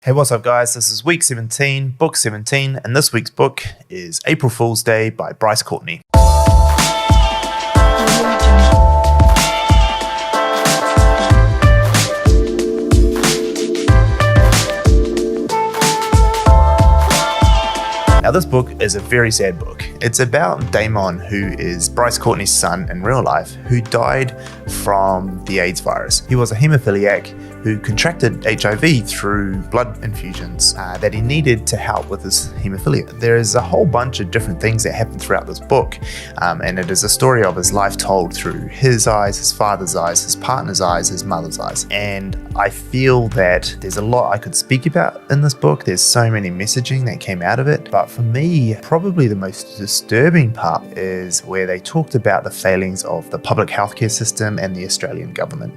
Hey, what's up guys? This is week 17, book 17, and this week's book is April Fool's Day by Bryce Courtenay. Now this book is a very sad book. It's about Damon, who is Bryce Courtenay's son in real life, who died from the AIDS virus. He was a haemophiliac who contracted HIV through blood infusions that he needed to help with his haemophilia. There is a whole bunch of different things that happen throughout this book, and it is a story of his life told through his eyes, his father's eyes, his partner's eyes, his mother's eyes. And I feel that there's a lot I could speak about in this book. There's so many messaging that came out of it, but for me, probably the most disturbing part is where they talked about the failings of the public healthcare system and the Australian government.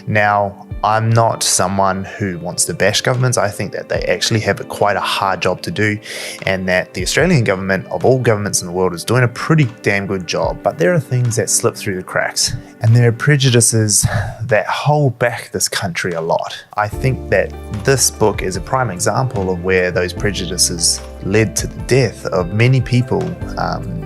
Now, I'm not someone who wants to bash governments. I think that they actually have quite a hard job to do, and that the Australian government, of all governments in the world, is doing a pretty damn good job. But there are things that slip through the cracks, and there are prejudices that hold back this country a lot. I think that this book is a prime example of where those prejudices led to the death of many people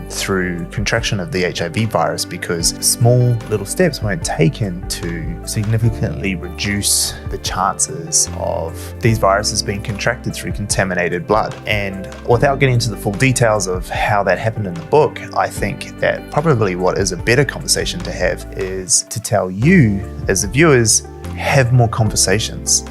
through contraction of the HIV virus, because small little steps weren't taken to significantly reduce the chances of these viruses being contracted through contaminated blood. And without getting into the full details of how that happened in the book, I think that probably what is a better conversation to have is to tell you as the viewers, have more conversations.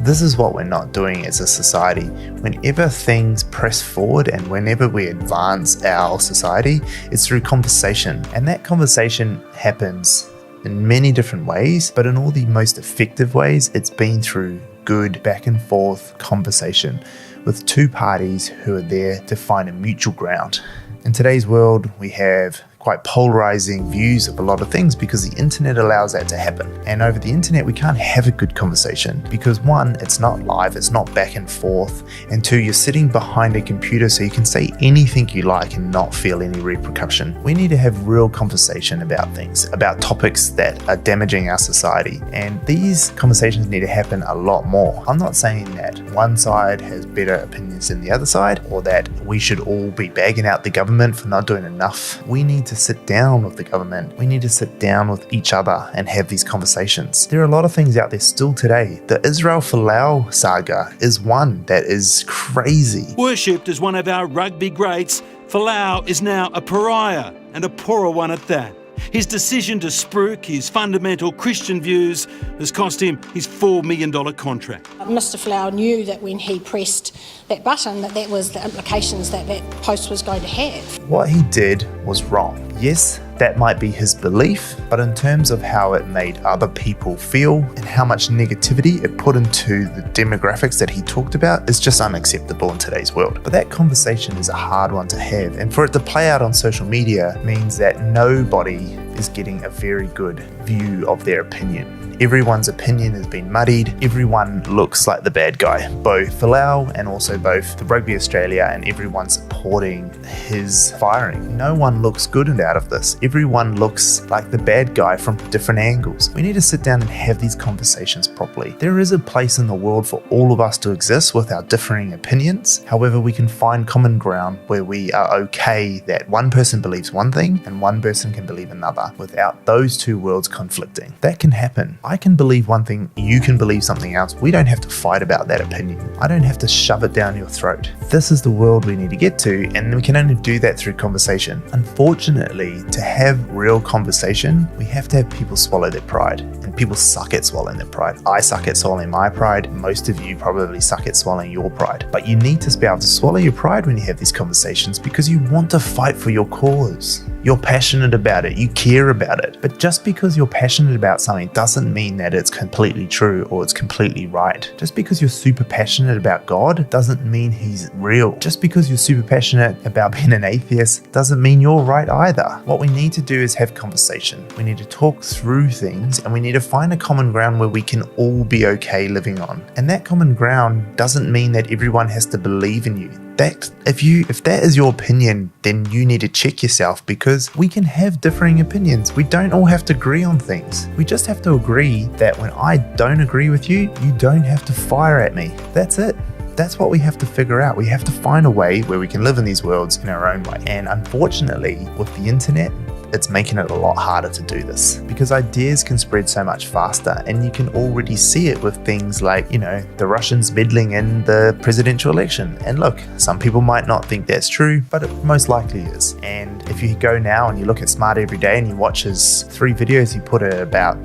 This is what we're not doing as a society. Whenever things press forward and whenever we advance our society, it's through conversation. And that conversation happens in many different ways, but in all the most effective ways, it's been through good back and forth conversation with two parties who are there to find a mutual ground. In today's world, we have quite polarizing views of a lot of things because the internet allows that to happen. And over the internet, we can't have a good conversation because one, it's not live, it's not back and forth. And two, you're sitting behind a computer so you can say anything you like and not feel any repercussion. We need to have real conversation about things, about topics that are damaging our society. And these conversations need to happen a lot more. I'm not saying that one side has better opinions than the other side, or that we should all be bagging out the government for not doing enough. We need to sit down with the government. We need to sit down with each other and have these conversations. There are a lot of things out there still today. The Israel-Folau saga is one that is crazy. Worshipped as one of our rugby greats, Folau is now a pariah, and a poorer one at that. His decision to spruik his fundamental Christian views has cost him his $4 million contract. Mr. Folau knew that when he pressed that button that was the implications that post was going to have. What he did was wrong. Yes, that might be his belief, but in terms of how it made other people feel and how much negativity it put into the demographics that he talked about is just unacceptable in today's world. But that conversation is a hard one to have, and for it to play out on social media means that nobody is getting a very good view of their opinion. Everyone's opinion has been muddied. Everyone looks like the bad guy, both Folau and also both the Rugby Australia and everyone supporting his firing. No one looks good out of this. Everyone looks like the bad guy from different angles. We need to sit down and have these conversations properly. There is a place in the world for all of us to exist with our differing opinions. However, we can find common ground where we are okay that one person believes one thing and one person can believe another without those two worlds conflicting. That can happen. I can believe one thing, you can believe something else. We don't have to fight about that opinion. I don't have to shove it down your throat. This is the world we need to get to, and we can only do that through conversation. Unfortunately, to have real conversation, we have to have people swallow their pride, and people suck at swallowing their pride. I suck at swallowing my pride. Most of you probably suck at swallowing your pride. But you need to be able to swallow your pride when you have these conversations because you want to fight for your cause. You're passionate about it, you care about it. But just because you're passionate about something doesn't mean that it's completely true or it's completely right. Just because you're super passionate about God doesn't mean he's real. Just because you're super passionate about being an atheist doesn't mean you're right either. What we need to do is have conversation. We need to talk through things, and we need to find a common ground where we can all be okay living on. And that common ground doesn't mean that everyone has to believe in you. if that is your opinion, then you need to check yourself, because we can have differing opinions. We don't all have to agree on things. We just have to agree that when I don't agree with you, you don't have to fire at me. That's it. That's what we have to figure out. We have to find a way where we can live in these worlds in our own way. And unfortunately, with the internet, it's making it a lot harder to do this, because ideas can spread so much faster, and you can already see it with things like, the Russians meddling in the presidential election. And look, some people might not think that's true, but it most likely is. And if you go now and you look at Smart Every Day and you watch his 3 videos he put about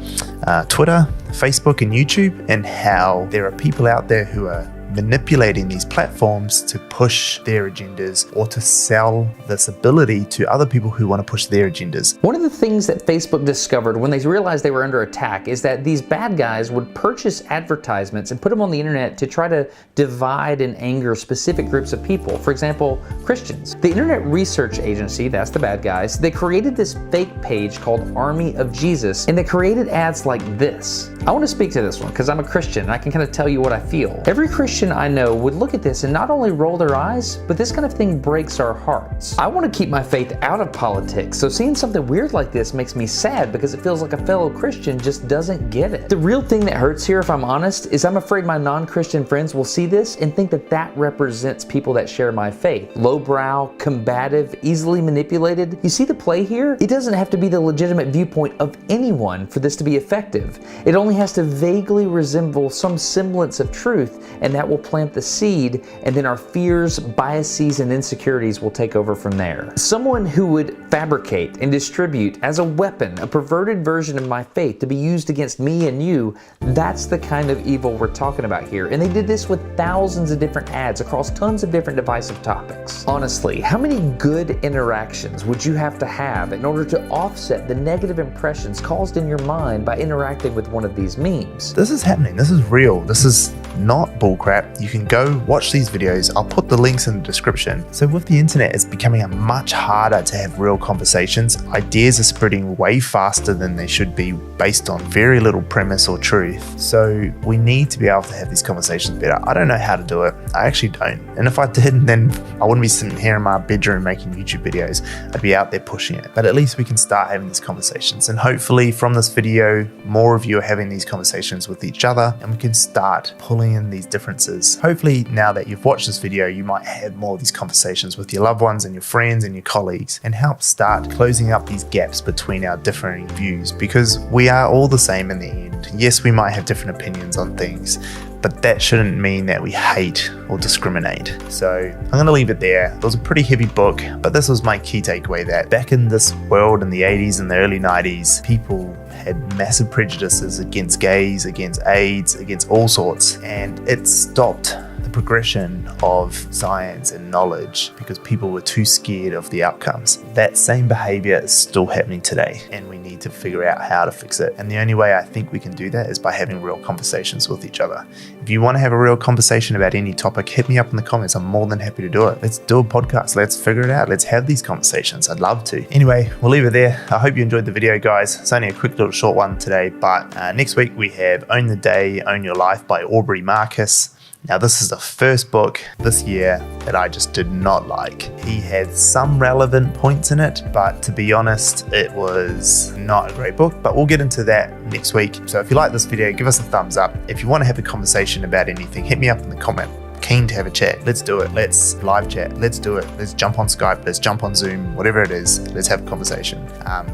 Twitter, Facebook and YouTube, and how there are people out there who are manipulating these platforms to push their agendas or to sell this ability to other people who want to push their agendas. One of the things that Facebook discovered when they realized they were under attack is that these bad guys would purchase advertisements and put them on the internet to try to divide and anger specific groups of people. For example, Christians. The Internet Research Agency, that's the bad guys, they created this fake page called Army of Jesus, and they created ads like this. I want to speak to this one because I'm a Christian and I can kind of tell you what I feel. Every Christian I know would look at this and not only roll their eyes, but this kind of thing breaks our hearts. I want to keep my faith out of politics, so seeing something weird like this makes me sad because it feels like a fellow Christian just doesn't get it. The real thing that hurts here, if I'm honest, is I'm afraid my non-Christian friends will see this and think that that represents people that share my faith. Lowbrow, combative, easily manipulated. You see the play here? It doesn't have to be the legitimate viewpoint of anyone for this to be effective. It only has to vaguely resemble some semblance of truth, and that will plant the seed, and then our fears, biases, and insecurities will take over from there. Someone who would fabricate and distribute as a weapon a perverted version of my faith to be used against me and you, that's the kind of evil we're talking about here. And they did this with thousands of different ads across tons of different divisive topics. Honestly, how many good interactions would you have to have in order to offset the negative impressions caused in your mind by interacting with one of these memes? This is happening. This is real. This is not bullcrap. You can go watch these videos. I'll put the links in the description. So with the internet, it's becoming much harder to have real conversations. Ideas are spreading way faster than they should be based on very little premise or truth. So we need to be able to have these conversations better. I don't know how to do it. I actually don't. And if I did, then I wouldn't be sitting here in my bedroom making YouTube videos. I'd be out there pushing it. But at least we can start having these conversations. And hopefully from this video, more of you are having these conversations with each other, and we can start pulling in these differences. Hopefully now that you've watched this video, you might have more of these conversations with your loved ones and your friends and your colleagues, and help start closing up these gaps between our differing views, because we are all the same in the end. Yes, we might have different opinions on things, but that shouldn't mean that we hate or discriminate. So I'm going to leave it there. It was a pretty heavy book, but this was my key takeaway, that back in this world in the 80s and the early 90s, people had massive prejudices against gays, against AIDS, against all sorts, and it stopped the progression of science and knowledge because people were too scared of the outcomes. That same behavior is still happening today, and we need to figure out how to fix it. And the only way I think we can do that is by having real conversations with each other. If you want to have a real conversation about any topic, hit me up in the comments. I'm more than happy to do it. Let's do a podcast. Let's figure it out. Let's have these conversations. I'd love to. Anyway, we'll leave it there. I hope you enjoyed the video, guys. It's only a quick little short one today, but next week we have Own the Day, Own Your Life by Aubrey Marcus. Now, this is the first book this year that I just did not like. He had some relevant points in it, but to be honest, it was not a great book, but we'll get into that next week. So if you like this video, give us a thumbs up. If you want to have a conversation about anything, hit me up in the comment. Keen to have a chat. Let's do it. Let's live chat. Let's do it. Let's jump on Skype. Let's jump on Zoom, whatever it is. Let's have a conversation.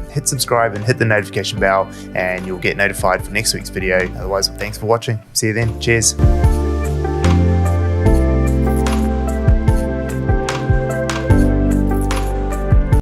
Hit subscribe and hit the notification bell, and you'll get notified for next week's video. Otherwise, thanks for watching. See you then. Cheers.